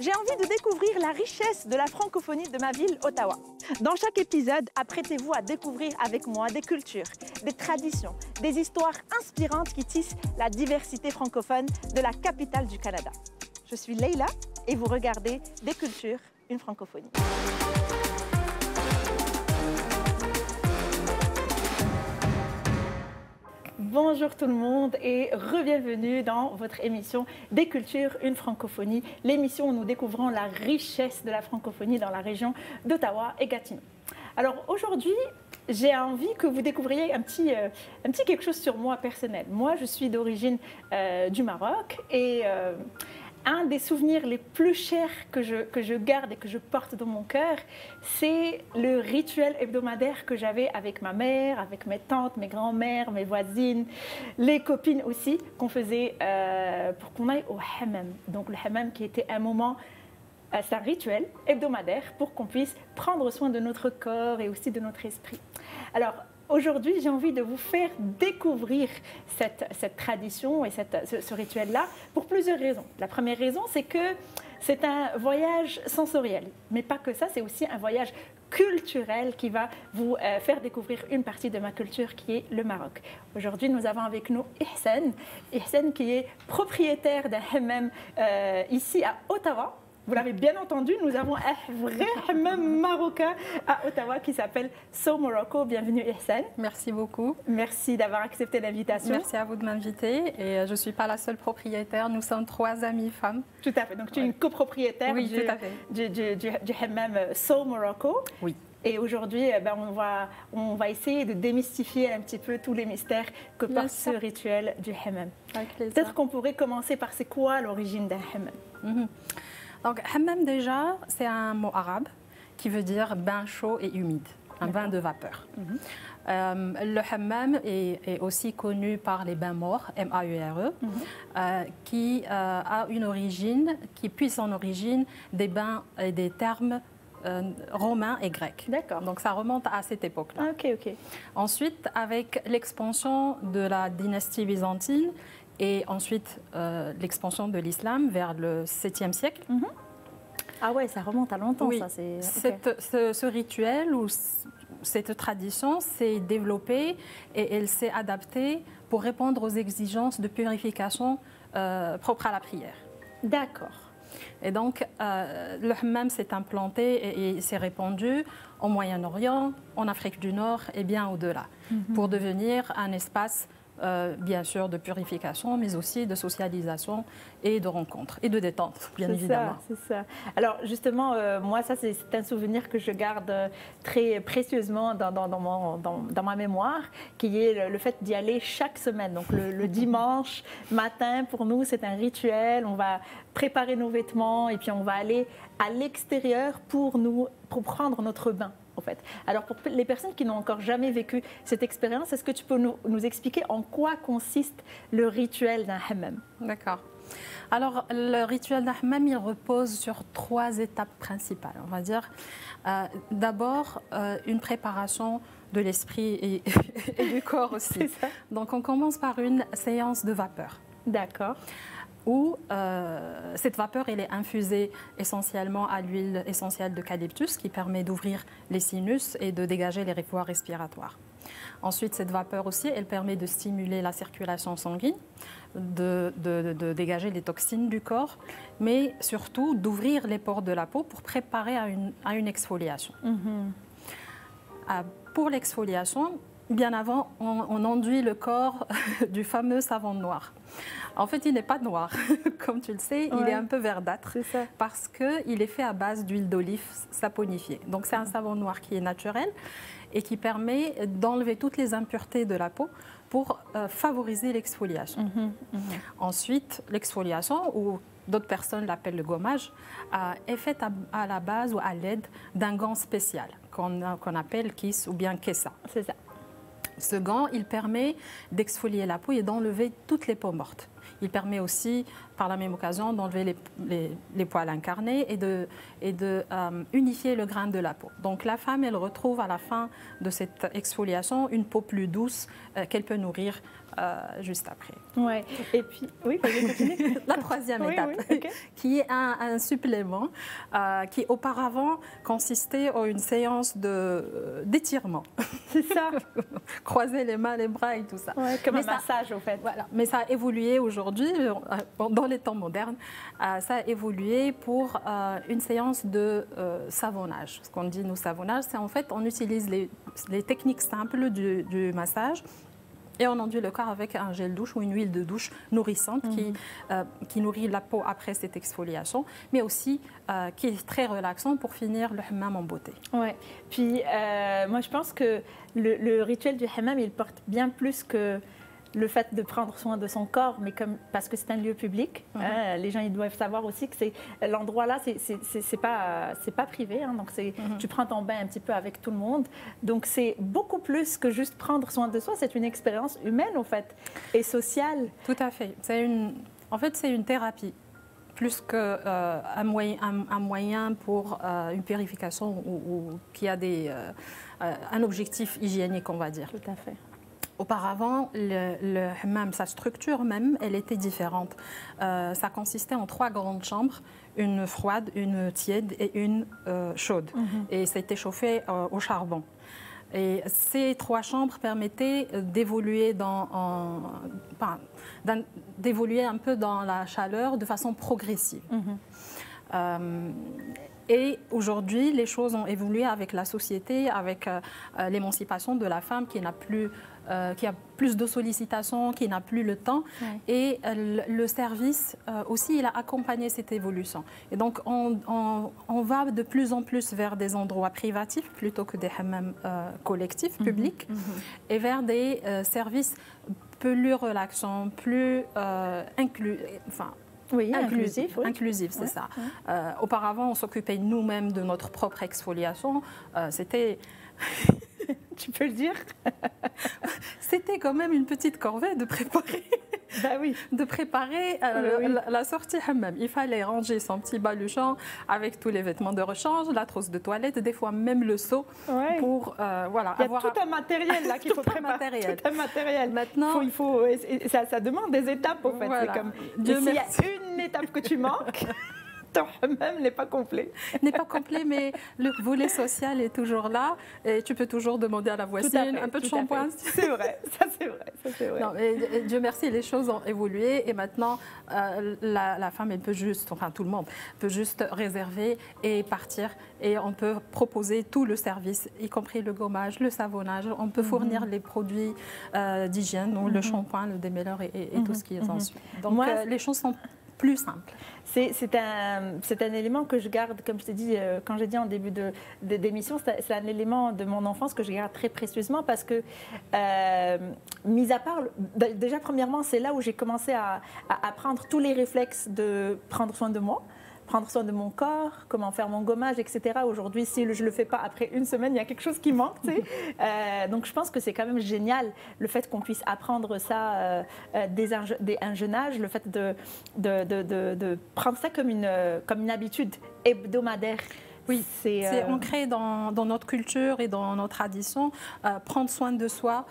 J'ai envie de découvrir la richesse de la francophonie de ma ville, Ottawa. Dans chaque épisode, apprêtez-vous à découvrir avec moi des cultures, des traditions, des histoires inspirantes qui tissent la diversité francophone de la capitale du Canada. Je suis Leila et vous regardez Des cultures, une francophonie. Bonjour tout le monde et re-bienvenue dans votre émission Des cultures, une francophonie, l'émission où nous découvrons la richesse de la francophonie dans la région d'Ottawa et Gatineau. Alors aujourd'hui, j'ai envie que vous découvriez un petit quelque chose sur moi personnel. Moi, je suis d'origine du Maroc et un des souvenirs les plus chers que je garde et que je porte dans mon cœur, c'est le rituel hebdomadaire que j'avais avec ma mère, avec mes tantes, mes grands-mères, mes voisines, les copines aussi, qu'on faisait pour qu'on aille au hammam. Donc le hammam qui était un moment, c'est un rituel hebdomadaire pour qu'on puisse prendre soin de notre corps et aussi de notre esprit. Alors, aujourd'hui, j'ai envie de vous faire découvrir cette tradition et ce rituel-là pour plusieurs raisons. La première raison, c'est que c'est un voyage sensoriel. Mais pas que ça, c'est aussi un voyage culturel qui va vous faire découvrir une partie de ma culture qui est le Maroc. Aujourd'hui, nous avons avec nous Ihsan. Ihsan qui est propriétaire d'un hammam ici à Ottawa. Vous l'avez bien entendu, nous avons un vrai hammam marocain à Ottawa qui s'appelle So Morocco. Bienvenue Ihsan. Merci beaucoup. Merci d'avoir accepté l'invitation. Merci à vous de m'inviter. Et je ne suis pas la seule propriétaire, nous sommes 3 amies femmes. Tout à fait, donc tu es une copropriétaire du hammam So Morocco. Oui. Et aujourd'hui, on va essayer de démystifier un petit peu tous les mystères que porte ce rituel du hammam. Peut-être qu'on pourrait commencer par c'est quoi l'origine d'un hammam. Donc, hammam déjà, c'est un mot arabe qui veut dire bain chaud et humide, un bain de vapeur. Le hammam est aussi connu par les bains morts, M-A-U-R-E, qui a une origine, qui puise en origine des bains et des termes romains et grecs. D'accord. Donc ça remonte à cette époque-là. Ok. Ensuite, avec l'expansion de la dynastie byzantine, et ensuite l'expansion de l'islam vers le 7e siècle. Ah ouais, ça remonte à longtemps, oui, ça. Ce rituel ou cette tradition s'est développée et elle s'est adaptée pour répondre aux exigences de purification propres à la prière. D'accord. Et donc, le hammam s'est implanté et s'est répandu au Moyen-Orient, en Afrique du Nord et bien au-delà, pour devenir un espace bien sûr de purification, mais aussi de socialisation et de rencontres et de détente, bien évidemment. C'est ça. Alors justement, moi, ça c'est un souvenir que je garde très précieusement dans ma mémoire, qui est le fait d'y aller chaque semaine. Donc le dimanche matin, pour nous, c'est un rituel. On va préparer nos vêtements et puis on va aller à l'extérieur pour prendre notre bain. En fait. Alors pour les personnes qui n'ont encore jamais vécu cette expérience, est-ce que tu peux nous expliquer en quoi consiste le rituel d'un hammam? D'accord. Alors le rituel d'un hammam, il repose sur 3 étapes principales, on va dire. D'abord, une préparation de l'esprit et du corps aussi. Donc on commence par une séance de vapeur. D'accord. Où cette vapeur elle est infusée essentiellement à l'huile essentielle d'eucalyptus qui permet d'ouvrir les sinus et de dégager les voies respiratoires. Ensuite, cette vapeur aussi, elle permet de stimuler la circulation sanguine, de dégager les toxines du corps, mais surtout d'ouvrir les pores de la peau pour préparer à une exfoliation. Pour l'exfoliation, bien avant, on enduit le corps du fameux savon noir. En fait, il n'est pas noir, comme tu le sais, il est un peu verdâtre parce qu'il est fait à base d'huile d'olive saponifiée. Donc c'est un savon noir qui est naturel et qui permet d'enlever toutes les impuretés de la peau pour favoriser l'exfoliation. Ensuite, l'exfoliation, ou d'autres personnes l'appellent le gommage, est faite à la base ou à l'aide d'un gant spécial qu'on appelle kiss ou bien kessa. C'est ça. Ce gant, il permet d'exfolier la peau et d'enlever toutes les peaux mortes. Il permet aussi, par la même occasion, d'enlever les poils incarnés et de unifier le grain de la peau. Donc la femme, elle retrouve à la fin de cette exfoliation une peau plus douce qu'elle peut nourrir juste après. Ouais. Et puis, oui, vous continuer. La troisième étape, okay. Qui est un supplément qui auparavant consistait en une séance d'étirement. C'est ça. Croiser les mains, les bras et tout ça. Ouais, comme un massage, en fait. Voilà. Mais ça a évolué aujourd'hui, dans les temps modernes, ça a évolué pour une séance de savonnage. Ce qu'on dit, nous, savonnage, c'est en fait, on utilise les techniques simples du massage et on enduit le corps avec un gel douche ou une huile de douche nourrissante qui nourrit la peau après cette exfoliation, mais aussi qui est très relaxant pour finir le hammam en beauté. Ouais. Puis moi, je pense que le rituel du hammam, il porte bien plus que le fait de prendre soin de son corps, mais parce que c'est un lieu public, les gens ils doivent savoir aussi que l'endroit là, c'est pas privé, hein, donc tu prends ton bain un petit peu avec tout le monde, donc c'est beaucoup plus que juste prendre soin de soi, c'est une expérience humaine en fait et sociale. Tout à fait. En fait, c'est une thérapie plus qu'un moyen pour une purification ou qui a un objectif hygiénique, on va dire. Tout à fait. Auparavant, le hammam, sa structure même, elle était différente. Ça consistait en 3 grandes chambres, une froide, une tiède et une chaude. Et c'était chauffé au charbon. Et ces 3 chambres permettaient d'évoluer d'évoluer un peu dans la chaleur de façon progressive. Et aujourd'hui, les choses ont évolué avec la société, avec l'émancipation de la femme qui a plus de sollicitations, qui n'a plus le temps. Ouais. Et le service aussi, il a accompagné cette évolution. Et donc, on va de plus en plus vers des endroits privatifs plutôt que des hammams collectifs, publics, et vers des services plus relaxants, plus inclusif, c'est ça. Auparavant, on s'occupait nous-mêmes de notre propre exfoliation. C'était... Tu peux le dire. C'était quand même une petite corvée de préparer, la sortie hammam. Il fallait ranger son petit baluchon avec tous les vêtements de rechange, la trousse de toilette, des fois même le seau pour voilà. Il y a tout un matériel là qu'il faut préparer. Tout un matériel. Maintenant, ça demande des étapes en fait. Voilà. C'est comme s'il y a une étape que tu manques. Ton hammam n'est pas complet. N'est pas complet, mais le volet social est toujours là. Et tu peux toujours demander à la voisine un peu de shampoing. C'est vrai, ça c'est vrai. Non, et Dieu merci, les choses ont évolué. Et maintenant, la femme, elle peut juste, enfin tout le monde, peut juste réserver et partir. Et on peut proposer tout le service, y compris le gommage, le savonnage. On peut fournir les produits d'hygiène, donc le shampoing, le démêleur et tout ce qui en suit. Donc les choses sont plus simples. C'est un élément que je garde, comme je t'ai dit, quand j'ai dit en début d'émission, c'est un élément de mon enfance que je garde très précieusement parce que, mis à part, déjà premièrement, c'est là où j'ai commencé à apprendre tous les réflexes de prendre soin de moi, prendre soin de mon corps, comment faire mon gommage, etc. Aujourd'hui, si je ne le fais pas après une semaine, il y a quelque chose qui manque. Donc, je pense que c'est quand même génial le fait qu'on puisse apprendre ça dès un jeune âge, le fait de prendre ça comme une habitude hebdomadaire. Oui, c'est ancré dans notre culture et dans nos traditions, prendre soin de soi.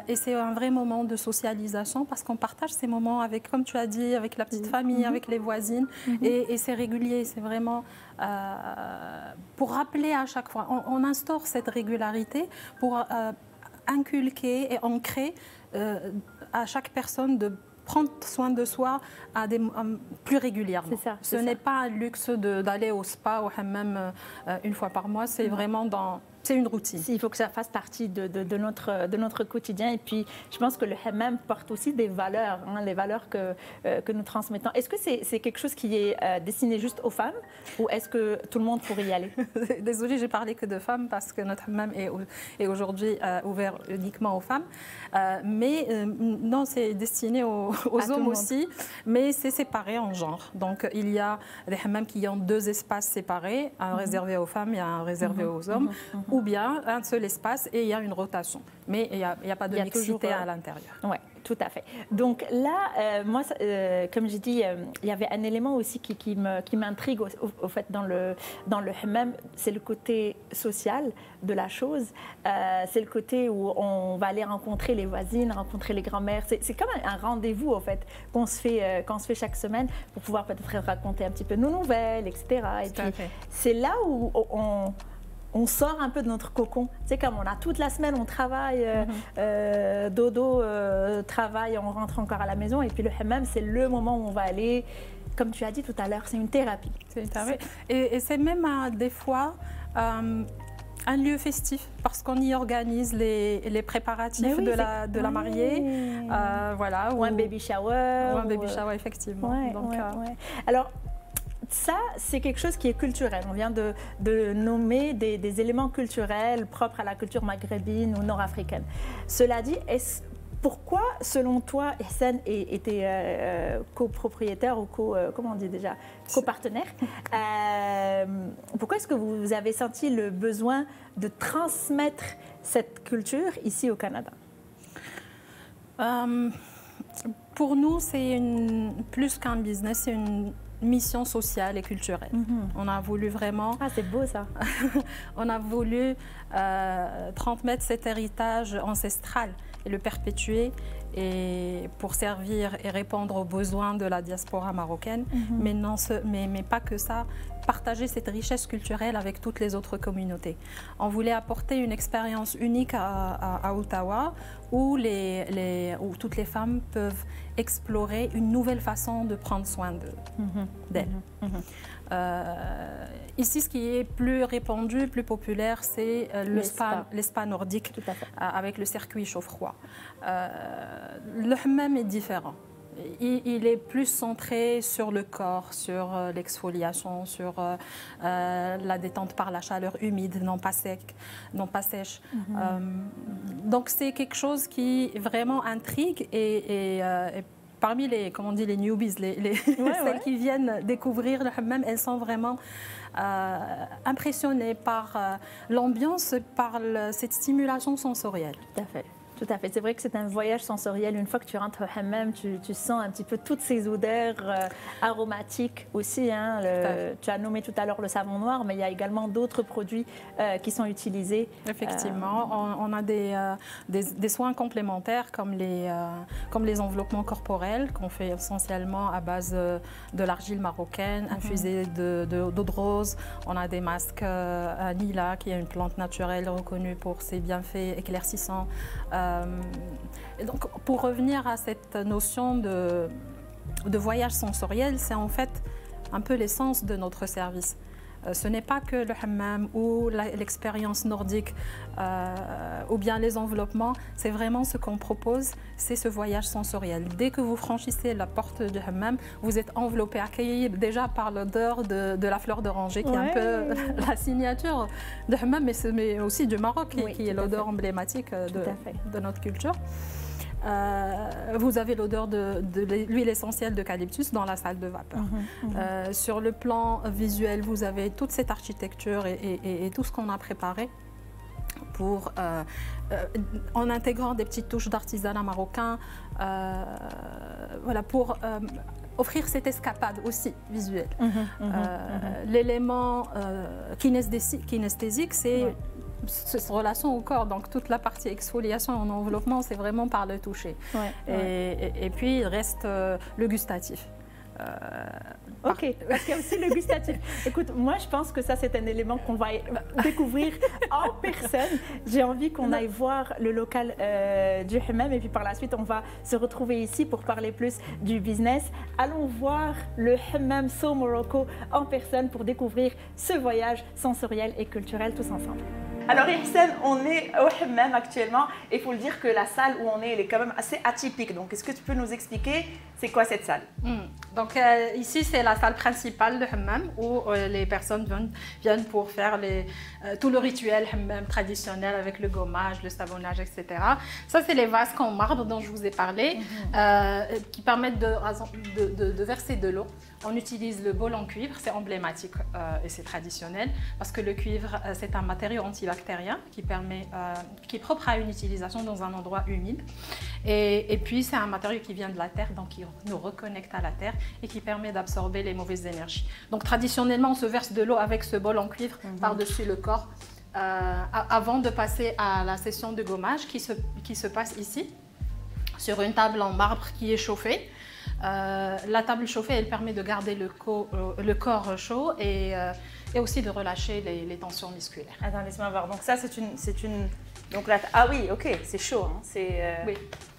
Et c'est un vrai moment de socialisation parce qu'on partage ces moments avec, comme tu as dit, avec la petite famille, avec les voisines. Et c'est régulier, c'est vraiment pour rappeler à chaque fois. On instaure cette régularité pour inculquer et ancrer à chaque personne de prendre soin de soi plus régulièrement. C'est ça. Ce n'est pas un luxe d'aller au spa ou au hammam une fois par mois, c'est vraiment c'est une routine. Il faut que ça fasse partie de notre quotidien. Et puis, je pense que le hammam porte aussi des valeurs, les valeurs que nous transmettons. Est-ce que c'est quelque chose qui est destiné juste aux femmes ou est-ce que tout le monde pourrait y aller? Désolée, j'ai parlé que de femmes parce que notre hammam est aujourd'hui ouvert uniquement aux femmes. Mais non, c'est destiné aux hommes aussi, mais c'est séparé en genre. Donc, il y a des hammams qui ont 2 espaces séparés, un réservé aux femmes et un réservé aux hommes, ou bien un seul espace et il y a une rotation. Mais il n'y a pas de mixité à l'intérieur. Oui, tout à fait. Donc là, moi, comme j'ai dit, il y avait un élément aussi qui m'intrigue au fait dans le hammam, c'est le côté social de la chose. C'est le côté où on va aller rencontrer les voisines, rencontrer les grands-mères. C'est comme un rendez-vous, en fait, qu'on se fait chaque semaine pour pouvoir peut-être raconter un petit peu nos nouvelles, etc. Et puis, c'est là où on sort un peu de notre cocon. C'est comme on a toute la semaine, on travaille, dodo, travail, on rentre encore à la maison. Et puis le hammam, c'est le moment où on va aller, comme tu as dit tout à l'heure, c'est une thérapie. C'est une thérapie. Et c'est même des fois un lieu festif, parce qu'on y organise les préparatifs de la mariée. Voilà, ou un baby shower. Ou un baby shower, effectivement. Ouais, donc, alors, ça, c'est quelque chose qui est culturel. On vient de nommer des éléments culturels propres à la culture maghrébine ou nord-africaine. Cela dit, pourquoi, selon toi, Ihsan était copropriétaire ou comment on dit déjà, copartenaire, pourquoi est-ce que vous avez senti le besoin de transmettre cette culture ici au Canada? Pour nous, c'est plus qu'un business, c'est une mission sociale et culturelle. On a voulu vraiment... Ah, c'est beau ça. On a voulu transmettre cet héritage ancestral et le perpétuer et pour servir et répondre aux besoins de la diaspora marocaine, mais pas que ça, partager cette richesse culturelle avec toutes les autres communautés. On voulait apporter une expérience unique à Ottawa où toutes les femmes peuvent explorer une nouvelle façon de prendre soin d'elles. Ici, ce qui est plus répandu, plus populaire, c'est les spas nordiques avec le circuit chaud-froid. Le hammam est différent. Il est plus centré sur le corps, sur l'exfoliation, sur la détente par la chaleur humide, non pas sèche. Donc c'est quelque chose qui vraiment intrigue et parmi les, comment on dit, les newbies, celles qui viennent découvrir le hammam, elles sont vraiment impressionnées par l'ambiance, par cette stimulation sensorielle. Tout à fait. Tout à fait. C'est vrai que c'est un voyage sensoriel. Une fois que tu rentres au hammam, tu sens un petit peu toutes ces odeurs aromatiques aussi. Hein. Tu as nommé tout à l'heure le savon noir, mais il y a également d'autres produits qui sont utilisés. Effectivement. On a des soins complémentaires comme les enveloppements corporels qu'on fait essentiellement à base de l'argile marocaine, infusée d'eau de rose. On a des masques à Nila, qui est une plante naturelle reconnue pour ses bienfaits éclaircissants. Et donc, pour revenir à cette notion de voyage sensoriel, c'est en fait un peu l'essence de notre service. Ce n'est pas que le hammam ou l'expérience nordique ou bien les enveloppements, c'est vraiment ce qu'on propose, c'est ce voyage sensoriel. Dès que vous franchissez la porte du hammam, vous êtes enveloppé, accueilli déjà par l'odeur de la fleur d'oranger, qui est un peu la signature du hammam, mais aussi du Maroc, qui est l'odeur emblématique de notre culture. Vous avez l'odeur de l'huile essentielle d'eucalyptus dans la salle de vapeur. Sur le plan visuel, vous avez toute cette architecture et tout ce qu'on a préparé en intégrant des petites touches d'artisanat marocain, voilà, pour offrir cette escapade aussi visuelle. L'élément kinesthésique, c'est cette relation au corps, donc toute la partie exfoliation en enveloppement, c'est vraiment par le toucher. Et puis il reste le gustatif. Ok, parce qu'il y a aussi le gustatif. Écoute, moi je pense que ça c'est un élément qu'on va découvrir en personne. J'ai envie qu'on aille voir le local du hammam et puis par la suite on va se retrouver ici pour parler plus du business. Allons voir le hammam So Morocco en personne pour découvrir ce voyage sensoriel et culturel tous ensemble. Alors Ihsan, on est au hammam actuellement et il faut le dire que la salle où on est, elle est quand même assez atypique. Donc est-ce que tu peux nous expliquer C'est quoi cette salle? Donc ici, c'est la salle principale de hammam où les personnes viennent pour faire tout le rituel hammam traditionnel avec le gommage, le savonnage, etc. Ça, c'est les vasques en marbre dont je vous ai parlé qui permettent de verser de l'eau. On utilise le bol en cuivre, c'est emblématique et c'est traditionnel parce que le cuivre, c'est un matériau antibactérien qui est propre à une utilisation dans un endroit humide. Et puis, c'est un matériau qui vient de la terre, donc qui nous reconnecte à la terre et qui permet d'absorber les mauvaises énergies. Donc, traditionnellement, on se verse de l'eau avec ce bol en cuivre par-dessus le corps avant de passer à la session de gommage qui se passe ici, sur une table en marbre qui est chauffée. La table chauffée, elle permet de garder le corps chaud et aussi de relâcher les tensions musculaires. Attends, laisse-moi voir. Donc ça, c'est une... Donc là, ah oui, ok, c'est chaud. Hein. Oui.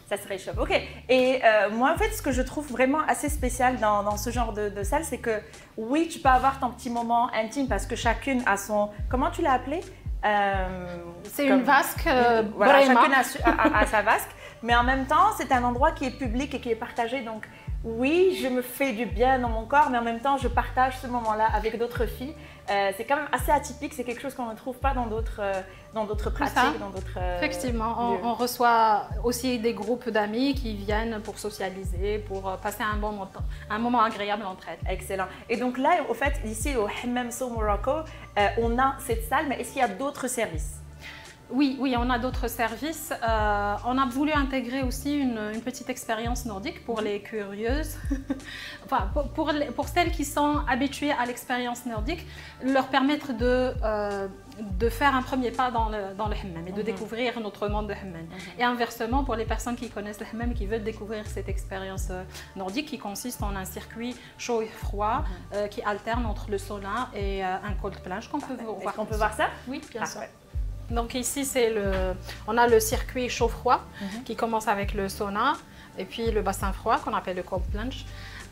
Ça se réchauffe. Ok. Et moi, en fait, ce que je trouve vraiment assez spécial dans ce genre de salle, c'est que oui, tu peux avoir ton petit moment intime parce que chacune a son... Comment tu l'as appelé? C'est une vasque. Voilà, chacune a sa vasque. Mais en même temps, c'est un endroit qui est public et qui est partagé. Donc oui, je me fais du bien dans mon corps, mais en même temps, je partage ce moment-là avec d'autres filles. C'est quand même assez atypique, c'est quelque chose qu'on ne trouve pas dans d'autres pratiques, dans d'autres Effectivement, on reçoit aussi des groupes d'amis qui viennent pour socialiser, pour passer un moment agréable entre elles. Excellent. Et donc là, au fait, ici au Hammam Sow Morocco, on a cette salle, mais est-ce qu'il y a d'autres services? Oui, on a d'autres services. On a voulu intégrer aussi une petite expérience nordique pour les curieuses, enfin, pour celles qui sont habituées à l'expérience nordique, leur permettre de faire un premier pas dans le hammam et de découvrir notre monde de hammam. Et inversement, pour les personnes qui connaissent le hammam et qui veulent découvrir cette expérience nordique qui consiste en un circuit chaud et froid qui alterne entre le sauna et un cold plunge qu'on peut voir. Est-ce qu'on peut voir ça? Oui, bien sûr. Donc ici, on a le circuit chaud-froid qui commence avec le sauna et puis le bassin froid qu'on appelle le cold plunge.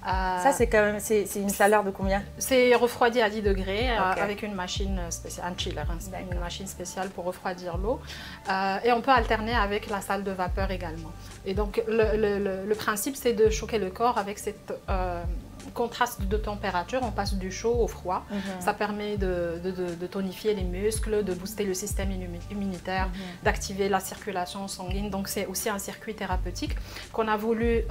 Ça, c'est quand même, c'est une chaleur de combien? C'est refroidi à 10 degrés avec une machine spéciale, un chiller, une machine spéciale pour refroidir l'eau. Et on peut alterner avec la salle de vapeur également. Et donc, le principe, c'est de choquer le corps avec cette contraste de température. On passe du chaud au froid. Ça permet de tonifier les muscles, de booster le système immunitaire, d'activer la circulation sanguine. Donc, c'est aussi un circuit thérapeutique qu'on a voulu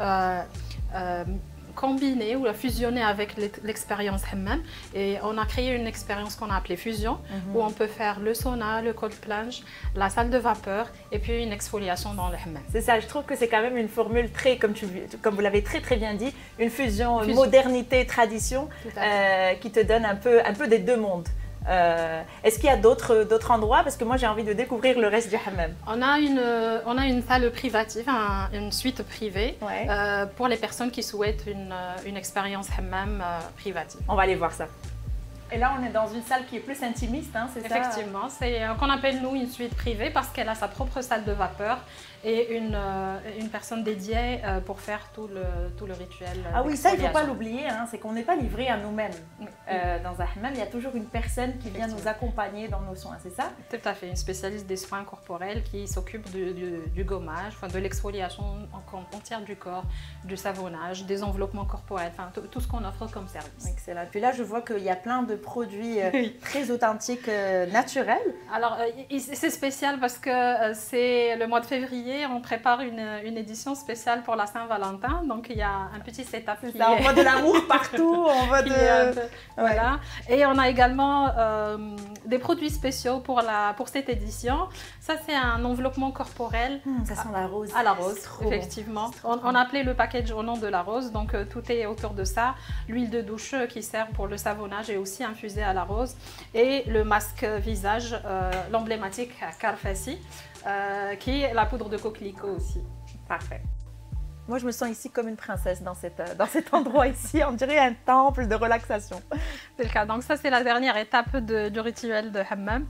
combiner ou la fusionner avec l'expérience hammam et on a créé une expérience qu'on a appelée fusion où on peut faire le sauna, le cold plunge, la salle de vapeur et puis une exfoliation dans le hammam. C'est ça, je trouve que c'est quand même une formule très, comme vous l'avez très bien dit, une fusion. Modernité, tradition qui te donne un peu des deux mondes. Est-ce qu'il y a d'autres endroits? Parce que moi j'ai envie de découvrir le reste du hammam. On a une salle privative, une suite privée pour les personnes qui souhaitent une expérience hammam privative. On va aller voir ça. Et là, on est dans une salle qui est plus intimiste, hein, c'est ça? Effectivement, c'est qu'on appelle nous une suite privée parce qu'elle a sa propre salle de vapeur et une personne dédiée pour faire tout le rituel. Ah oui, ça, il ne faut pas l'oublier, hein, c'est qu'on n'est pas livré à nous-mêmes. Dans un hammam, il y a toujours une personne qui vient nous accompagner dans nos soins, c'est ça? Tout à fait, une spécialiste des soins corporels qui s'occupe du gommage, de l'exfoliation entière du corps, du savonnage, des enveloppements corporels, tout ce qu'on offre comme service. Excellent. Puis là, je vois qu'il y a plein de produits très authentiques, naturels. Alors, c'est spécial parce que c'est le mois de février, on prépare une édition spéciale pour la Saint-Valentin. Donc, il y a un petit setup qui on voit de l'amour partout, on voit Voilà. Et on a également des produits spéciaux pour cette édition. Ça, c'est un enveloppement corporel. Ça sent la rose. À la rose, effectivement. On a appelé le package au nom de la rose. Donc, tout est autour de ça. L'huile de douche qui sert pour le savonnage est aussi infusée à la rose. Et le masque visage, l'emblématique Carfassi, qui est la poudre de coquelicot aussi. Parfait. Moi, je me sens ici comme une princesse dans cet endroit ici. On dirait un temple de relaxation. C'est le cas. Donc ça, c'est la dernière étape du rituel de hammam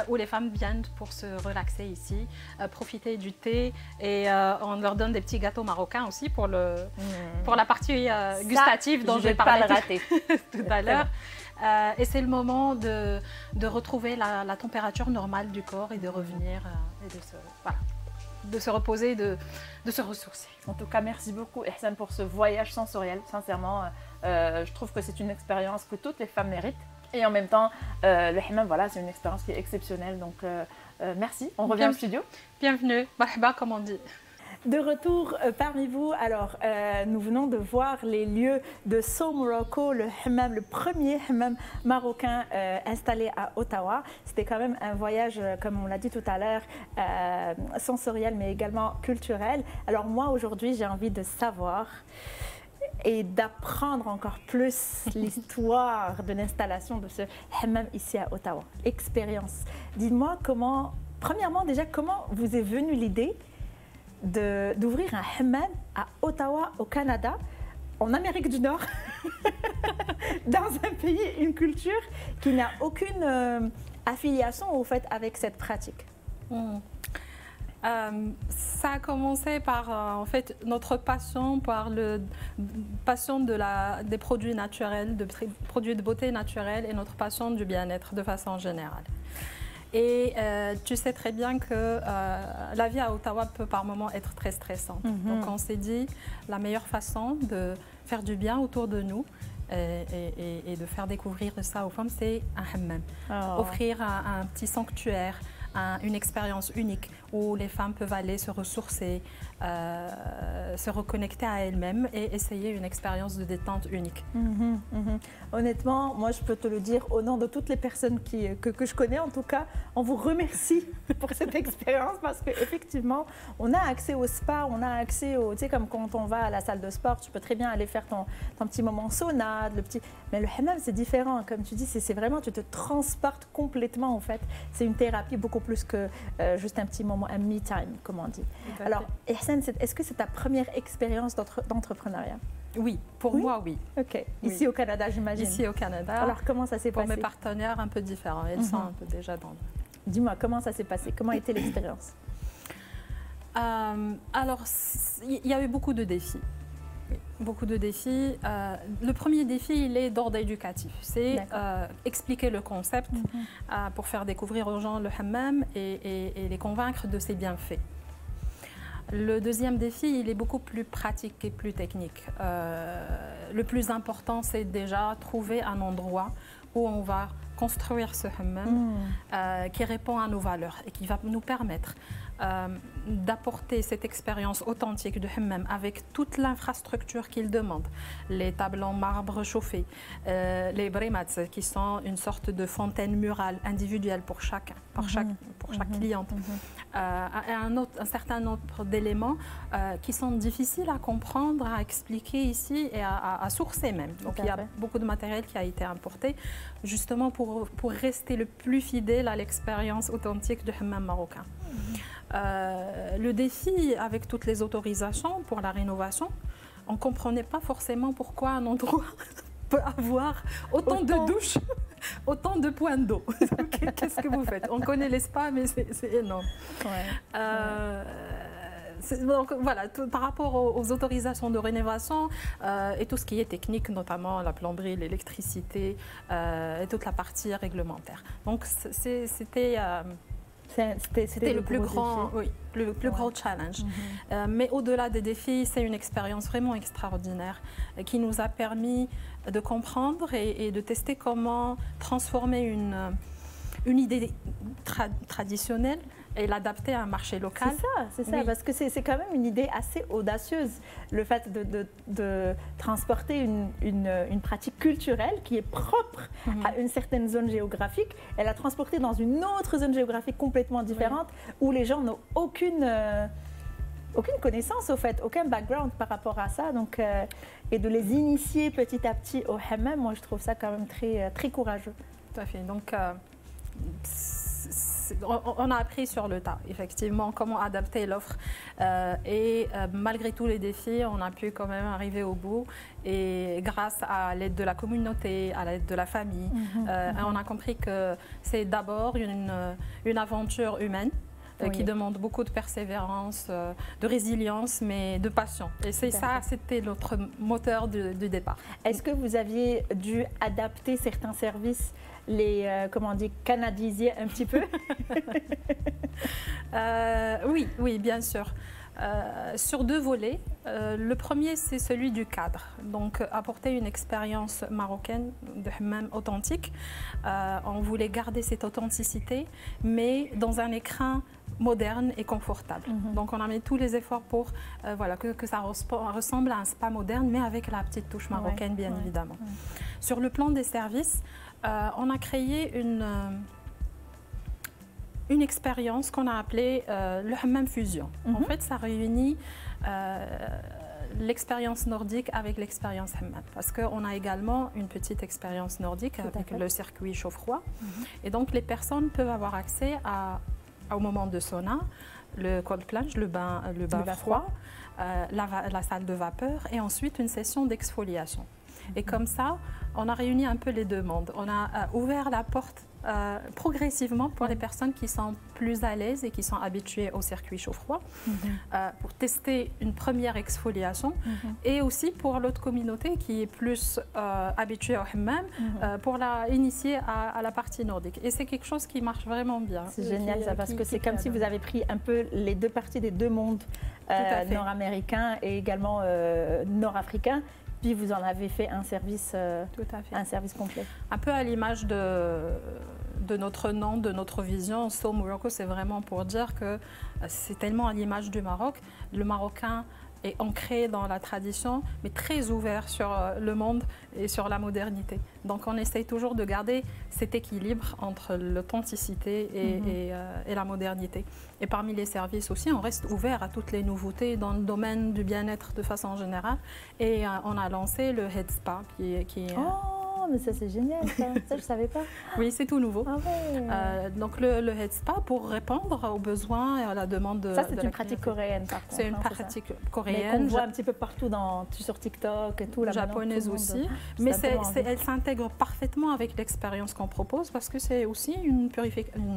où les femmes viennent pour se relaxer ici, profiter du thé et on leur donne des petits gâteaux marocains aussi pour la partie gustative dont je vais parler tout à l'heure. Et c'est le moment de retrouver la température normale du corps et de revenir et de se... Voilà. de se reposer, de se ressourcer. En tout cas, merci beaucoup Ihsan pour ce voyage sensoriel. Sincèrement, je trouve que c'est une expérience que toutes les femmes méritent. Et en même temps, le hammam, voilà, c'est une expérience qui est exceptionnelle. Donc, merci. On revient au studio. Bienvenue. Marhaba, comme on dit. De retour parmi vous, alors nous venons de voir les lieux de So Morocco, le hammam, le premier hammam marocain installé à Ottawa. C'était quand même un voyage, comme on l'a dit tout à l'heure, sensoriel mais également culturel. Alors moi aujourd'hui j'ai envie de savoir et d'apprendre encore plus l'histoire de l'installation de ce hammam ici à Ottawa. Expérience. Dites-moi comment, premièrement déjà, comment vous est venue l'idée d'ouvrir un hammam à Ottawa, au Canada, en Amérique du Nord, dans un pays, une culture qui n'a aucune affiliation au fait avec cette pratique. Ça a commencé par en fait notre passion des produits naturels, produits de beauté naturelle et notre passion du bien-être de façon générale. Et tu sais très bien que la vie à Ottawa peut par moments être très stressante. Donc on s'est dit la meilleure façon de faire du bien autour de nous et de faire découvrir ça aux femmes, c'est un hammam. Offrir un petit sanctuaire, une expérience unique où les femmes peuvent aller se ressourcer, se reconnecter à elles-mêmes et essayer une expérience de détente unique. Honnêtement, moi je peux te le dire au nom de toutes les personnes que je connais, en tout cas, on vous remercie pour cette expérience parce qu'effectivement, on a accès au spa, on a accès au, tu sais, comme quand on va à la salle de sport, tu peux très bien aller faire ton petit moment sauna, mais le hammam c'est différent, comme tu dis, c'est vraiment, tu te transportes complètement en fait, c'est une thérapie beaucoup plus que juste un petit moment, un me time, comme on dit. Alors, Ihsan, est-ce que c'est ta première expérience d'entrepreneuriat? Oui, pour moi, oui. Ok. Ici au Canada, j'imagine. Ici au Canada. Alors, comment ça s'est passé? Pour mes partenaires, un peu différents. Elles sont un peu déjà dans... Dis-moi, comment ça s'est passé? Comment a été l'expérience? Alors, il y a eu beaucoup de défis. Beaucoup de défis. Le premier défi, il est d'ordre éducatif. C'est expliquer le concept pour faire découvrir aux gens le hammam et les convaincre de ses bienfaits. Le deuxième défi, il est beaucoup plus pratique et plus technique. Le plus important, c'est déjà trouver un endroit où on va construire ce hammam qui répond à nos valeurs et qui va nous permettre d'apporter cette expérience authentique de hammam avec toute l'infrastructure qu'il demande. Les tables en marbre chauffées, les brimats qui sont une sorte de fontaine murale individuelle pour chaque cliente. Un certain nombre d'éléments qui sont difficiles à comprendre, à expliquer ici et à sourcer même. Donc il y a beaucoup de matériel qui a été importé justement pour rester le plus fidèle à l'expérience authentique du hammam marocain. Le défi avec toutes les autorisations pour la rénovation, on ne comprenait pas forcément pourquoi un endroit peut avoir autant de douches, autant de points d'eau. Qu'est-ce que vous faites? On connaît les spas, mais c'est énorme. Donc voilà, par rapport aux autorisations de rénovation et tout ce qui est technique, notamment la plomberie, l'électricité et toute la partie réglementaire. Donc c'était le plus grand, le plus gros challenge. Mais au-delà des défis, c'est une expérience vraiment extraordinaire qui nous a permis de comprendre et de tester comment transformer une idée traditionnelle et l'adapter à un marché local. C'est ça, parce que c'est quand même une idée assez audacieuse, le fait de transporter une pratique culturelle qui est propre à une certaine zone géographique et la transporter dans une autre zone géographique complètement différente où les gens n'ont aucune connaissance au fait, aucun background par rapport à ça. Donc, et de les initier petit à petit au hammam, moi je trouve ça quand même très, très courageux. Tout à fait. Donc, on a appris sur le tas, effectivement, comment adapter l'offre. Malgré tous les défis, on a pu quand même arriver au bout. Et grâce à l'aide de la communauté, à l'aide de la famille, on a compris que c'est d'abord une aventure humaine. qui demande beaucoup de persévérance, de résilience, mais de passion. Et c'est ça, c'était notre moteur du départ. Est-ce que vous aviez dû adapter certains services, comment on dit, canadiser un petit peu? Oui, bien sûr. Sur deux volets. Le premier, c'est celui du cadre. Donc, apporter une expérience marocaine de hammam authentique. On voulait garder cette authenticité, mais dans un écrin moderne et confortable. Donc, on a mis tous les efforts pour voilà, que ça ressemble à un spa moderne, mais avec la petite touche marocaine, bien évidemment. Sur le plan des services, on a créé une expérience qu'on a appelée le hammam fusion. En fait, ça réunit l'expérience nordique avec l'expérience hammam. Parce qu'on a également une petite expérience nordique avec le circuit chaud-froid. Et donc, les personnes peuvent avoir accès au moment de sauna, le cold plunge, le bain froid, la salle de vapeur et ensuite une session d'exfoliation. Et comme ça, on a réuni un peu les deux mondes. On a ouvert la porte progressivement pour les personnes qui sont plus à l'aise et qui sont habituées au circuit chaud-froid, pour tester une première exfoliation, et aussi pour l'autre communauté qui est plus habituée au hammam, pour la initier à la partie nordique. Et c'est quelque chose qui marche vraiment bien. C'est génial ça, parce que c'est comme si vous avez pris un peu les deux parties des deux mondes nord-américains et également nord-africains. Puis vous en avez fait un service complet. Un peu à l'image de notre nom, de notre vision, So Morocco, c'est vraiment pour dire que c'est tellement à l'image du Maroc. Le Marocain est ancré dans la tradition, mais très ouvert sur le monde et sur la modernité. Donc on essaye toujours de garder cet équilibre entre l'authenticité et la modernité. Et parmi les services aussi, on reste ouvert à toutes les nouveautés dans le domaine du bien-être de façon générale. Et on a lancé le Head Spa qui est mais ça c'est génial, ça je ne savais pas. Oui, c'est tout nouveau. Ah ouais. Donc le Head Spa pour répondre aux besoins et à la demande de ça c'est une pratique coréenne par contre. C'est une pratique coréenne. Mais qu'on voit un petit peu partout sur TikTok et tout. Japonaise aussi. Mais elle s'intègre parfaitement avec l'expérience qu'on propose parce que c'est aussi une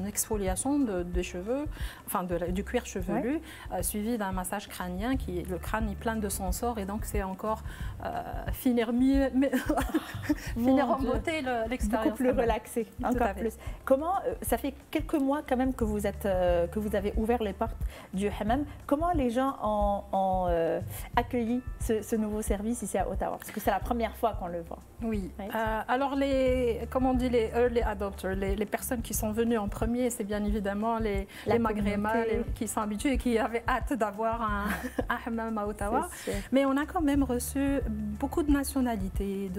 exfoliation des cheveux, enfin du cuir chevelu, suivi d'un massage crânien le crâne est plein de sensors et donc c'est encore finir mieux. En beauté l'expérience. Beaucoup plus relaxé, encore plus. Comment, ça fait quelques mois quand même que vous avez ouvert les portes du hammam. Comment les gens ont accueilli ce nouveau service ici à Ottawa? Parce que c'est la première fois qu'on le voit. Oui. Alors comme on dit, les early adopters, les personnes qui sont venues en premier, c'est bien évidemment les Maghrébins qui sont habitués et qui avaient hâte d'avoir un hammam à Ottawa. Mais on a quand même reçu beaucoup de nationalités,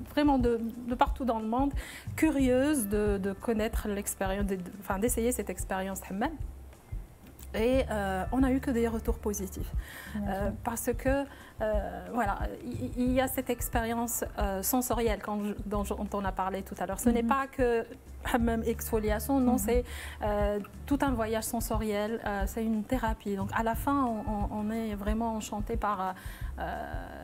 vraiment de partout dans le monde, curieuses de connaître l'expérience, d'essayer cette expérience hammam. Et on n'a eu que des retours positifs. Parce que, voilà, il y a cette expérience sensorielle dont on a parlé tout à l'heure. Ce n'est pas que hammam exfoliation, non, c'est tout un voyage sensoriel, c'est une thérapie. Donc à la fin, on est vraiment enchanté par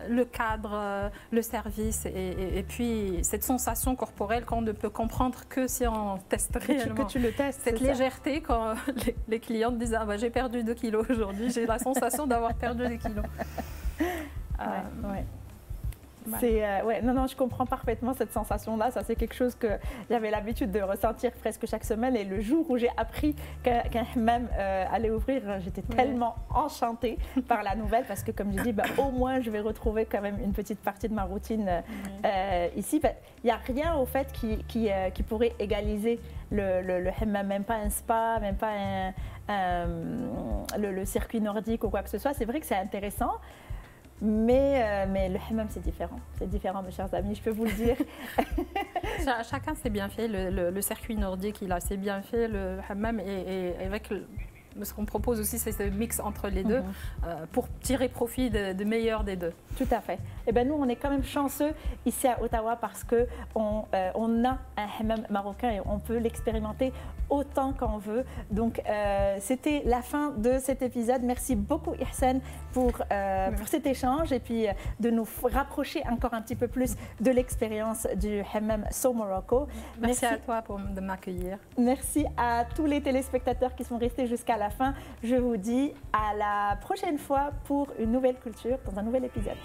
le cadre, le service et puis cette sensation corporelle qu'on ne peut comprendre que si on teste réellement. Que tu le testes. Cette légèreté quand les clientes disent « Ah, j'ai perdu 2 kilos aujourd'hui, j'ai la sensation d'avoir perdu des kilos ». Non, je comprends parfaitement cette sensation-là. Ça, c'est quelque chose que j'avais l'habitude de ressentir presque chaque semaine. Et le jour où j'ai appris qu'un hammam allait ouvrir, j'étais tellement enchantée par la nouvelle parce que, comme je dis, au moins, je vais retrouver quand même une petite partie de ma routine ici. Il n'y a rien, au fait, qui pourrait égaliser le hammam, même pas un spa, même pas le circuit nordique ou quoi que ce soit. C'est vrai que c'est intéressant. Mais le hammam, c'est différent. C'est différent, mes chers amis, je peux vous le dire. Chacun s'est bien fait. Le circuit nordique, il a assez bien fait. Le hammam, et avec ce qu'on propose aussi, c'est ce mix entre les deux pour tirer profit de meilleur des deux. Tout à fait. Et bien, nous, on est quand même chanceux ici à Ottawa parce qu'on a un hammam marocain et on peut l'expérimenter autant qu'on veut. Donc, c'était la fin de cet épisode. Merci beaucoup, Ihsan, pour cet échange et puis de nous rapprocher encore un petit peu plus de l'expérience du hammam So Morocco. Merci à toi de m'accueillir. Merci à tous les téléspectateurs qui sont restés jusqu'à la la fin. Je vous dis à la prochaine fois pour une nouvelle culture dans un nouvel épisode.